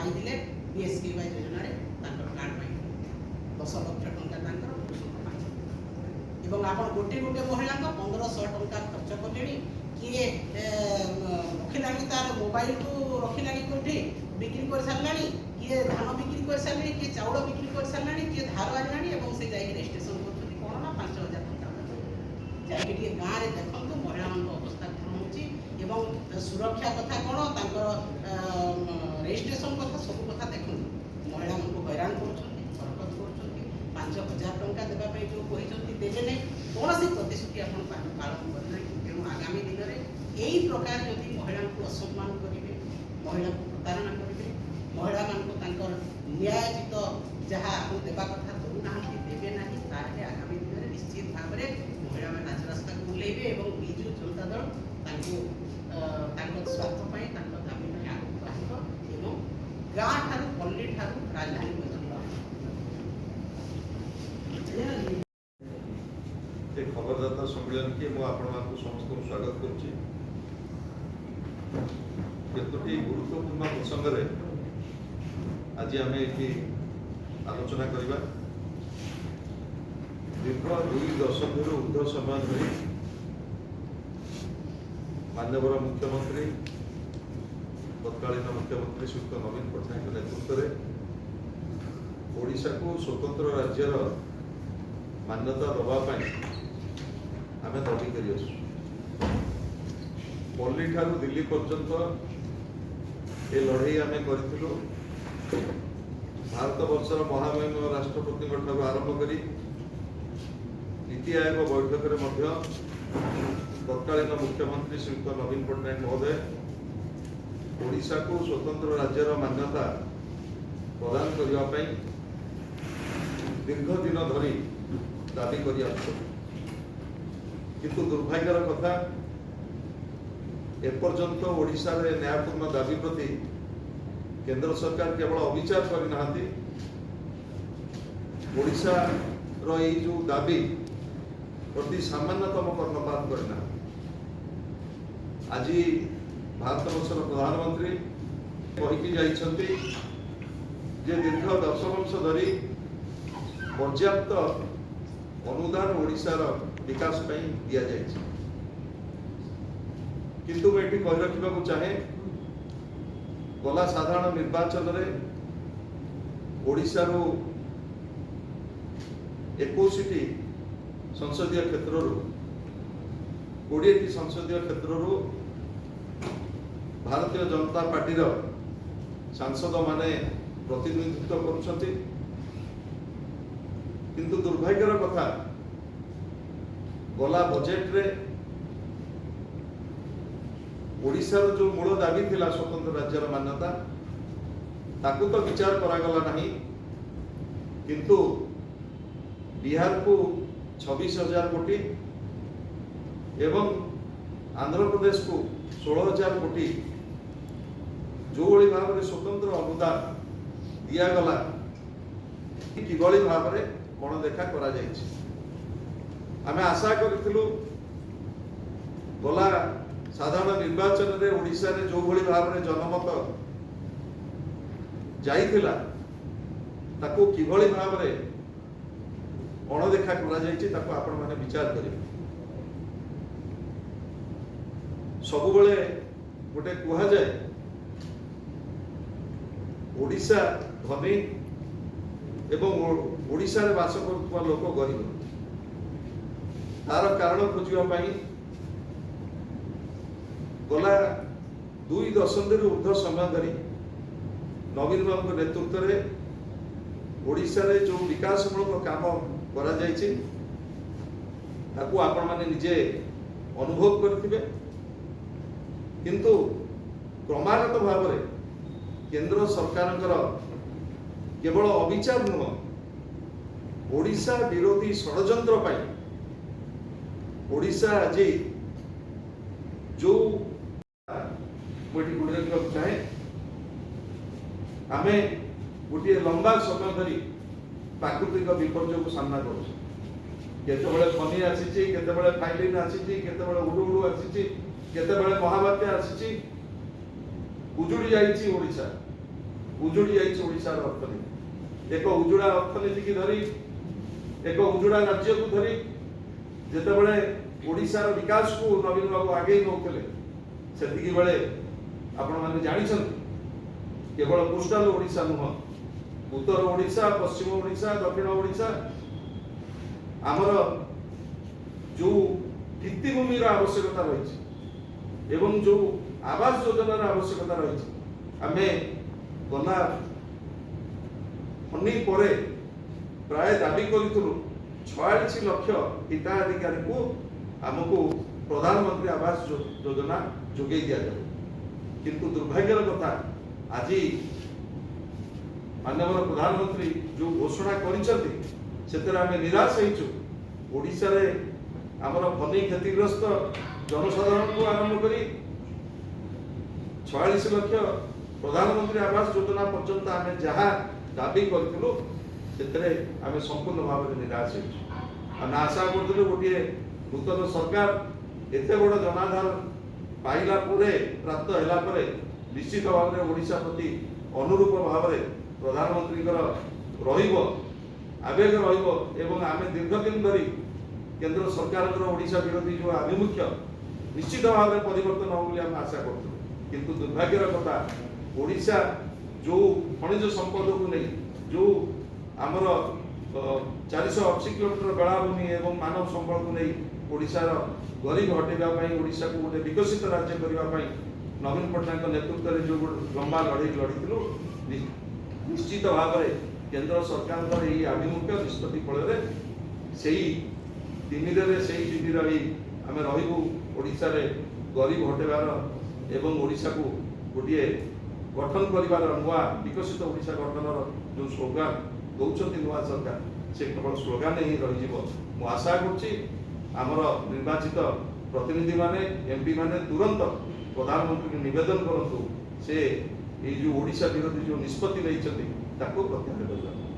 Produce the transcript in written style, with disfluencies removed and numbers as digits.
पाइले बीएसकेवाई योजना रे तांकर कार्ड पाइ 10 लाख टंका तांकर पुरुषों पाइ एवं आपण गोटे गोटे महिला को 1500 टंका खर्च करलेनी किए रखिलानी तार मोबाइल को रखिलानी कोठी बिक्री कर सारलानी किए धान बिक्री कर सारलानी किए चाउल बिक्री कर सारलानी किए धार आनलानी एवं से जाई रजिस्ट्रेशन करथि कोन ना 5000 टंका जाई के गाँ रे देखंतु महिला मान अवस्था कोन होची एवं सुरक्षा कथा कोन तांकर रजिस्ट्रेशन कथा सब कथा देखंतु महिला मान को हैरान करछथि हरकत करछथि 5000 टंका देबा पई जो कहिसथि देबे नै कोनोसी प्रतिश्रुति आपण पालन करनै तेणु आगामी दिन में यही प्रकार यदि महिला को असम्मान करेंगे महिला को प्रतारणा करेंगे महिला मान न्यायोचित जहाँ देवा कथा दूना देवे ना ताहले आगामी दिन में निश्चित भाव में महिला मान राजरास्ता को ओह्लैबे और विजु जनता दल स्वार्थपाई दाबी नहीं आगे बढ़ो गाँ ठार पल्ली ठार राजधानी खबरदाता सम्मेलन के समस्त स्वागत करुच्ची गुरुत्वपूर्ण प्रसंग आज आम ये आलोचना करवा दीर्घ 2 दशंधि ऊर्ध्व समय धरी माननीय मुख्यमंत्री तत्कालीन मुख्यमंत्री श्रीयुक्त नवीन पट्टनायक नेतृत्व में ओडिशा को स्वतंत्र राज्यर मान्यता दवापाई आम दाबी कर पल्ली ठारू दिल्ली पर्यंत ये लड़ई आम करूँ भारत वर्षर महामहिम राष्ट्रपति ठारू आरंभ कर नीति आयोग बैठक में तत्कालीन मुख्यमंत्री श्रीयुक्त नवीन पट्टनायक महोदय ओडिशा को स्वतंत्र राज्यर मान्यता प्रदान करने दीर्घ दिन धरी दाबी कर किंतु दुर्भाग्यर कथा एपर्यंत ओडिशा रे न्यायपूर्ण दाबी प्रति केंद्र सरकार केवल अविचार करना ओडिशा रो ये जो दाबी प्रति सामान्यतम कर्णपात करना आज भारत वर्षर प्रधानमंत्री कहीकि जाइछन्ति जे दीर्घ 10 वर्ष धरी पर्याप्त अनुदान ओडिशार विकास दिया जाए किंतु मैं ये कही रखा चाहे गला साधारण निर्वाचन में ओडिशा 21 संसदीय क्षेत्र 20 संसदीय क्षेत्र भारतीय जनता पार्टी सांसद माने प्रतिनिधित्व करुछन्ति किंतु दुर्भाग्यर कथा गला बजेट रे ओडिशार जो मूल दाबी थिला स्वतंत्र राज्यर मान्यता ताकू तो विचार करागला नहीं किंतु बिहार को 26,000 कोटी एवं आंध्र प्रदेश को 16,000 कोटी जो भाव में स्वतंत्र अनुदान दिगला कि भाव में गणदेखा करा आम आशा करूँ गला साधारण निर्वाचन में ओडिशा रे जो भाव में जनमत जाइथिला ताको किभली भाव में अणदेखा करा आपण माने विचार करें सब बेले गोटे कह जाए ओडिशा धनी एवं ओडिशा रे वास करुवा लोक गरीब तार कारण खोजा गला 2 दशंधि ऊर्ध्व समय धरी नवीन बाबू नेतृत्व में ओडिशा रे जो विकासमूलक काम करा जायछि ताकू आपण माने निजे अनुभव करथिबे किंतु क्रमागत भाव में केंद्र सरकार केवल अविचार नुह ओडिशा विरोधी षड्यंत्र पाई ओडिशा आज जो चाहे आम गोटे लंबा समय धरी प्राकृतिक विपर्य को सामना कर फनी आसी फाइलिन आसी उडुडु आसी महाबात्या आसी उजुड़ी जाइए ओडिशा उजुड़ी जाइए ओडिशार अर्थनीति एक उजुड़ा अर्थनीति की धरी एक उजुड़ा राज्य को धरी जेते बळे ओडिशार विकास को नवीन बाबू आगे नौले सेतिकी बेले आपण माने जानिछन केवल कोस्टल ओडिशा नुह उत्तर ओडिशा पश्चिम ओडिशा दक्षिण ओडिशा आमर जो भित्तिभूमिर आवश्यकता रही एवं जो आवास योजनार आवश्यकता रही आमे गला फनी परे प्राय दाबी करूँ 46 लाख हिताधिकारी को आमको प्रधानमंत्री आवास योजना जोगे दि जाए किंतु दुर्भाग्यर कथा आज माननीय प्रधानमंत्री जो घोषणा कर निराश ओडिशा रे आमर फनी क्षतिग्रस्त जनसाधारण को आरंभ करी 46 लाख प्रधानमंत्री आवास योजना पर्यंत आम जहाँ दाबी करूँ आम संपूर्ण भाव में निराश आम आशा करूँ गोटे नूतन सरकार एत बड़ जनाधार पाइला प्राप्त है निश्चित भाव में ओडिशा प्रति अनुरूप भाव में प्रधानमंत्री आवेग एवं आम दीर्घ दिन धरी केंद्र सरकार ओडिशा विरोधी जो आभिमुख्य निश्चित भाव में परिवर्तन हो आम आशा करूँ किंतु दुर्भाग्यर कथा ओडिशा जो खनिज संपद को नहीं जो आमर 480 किलोमीटर बेलाभूमि एवं मानव संबल को नहीं ओडिशार गरीब हटेगा ओडिशा को गोटे विकसित राज्य करने नवीन पट्टनायक नेतृत्व में जो लंबा लड़ाई लड़ी निश्चित भाव में केंद्र सरकार आभिमुख्य निष्पत्ति फल से रही आम रोशा गरीब हटेबार एवं ओडिशा को गोटे गठन कर नुआ विकसित ओडिशा गठन जो स्लोगान दौरान नुआ सरकार से केवल स्लोगान ही रही मु आशा करमर निर्वाचित प्रतिनिधि माने एमपी माने तुरंत प्रधानमंत्री को निवेदन करूँ से जो ओडिशा विरोधी जो निष्पत्ति नहीं प्रत्याहार करवा।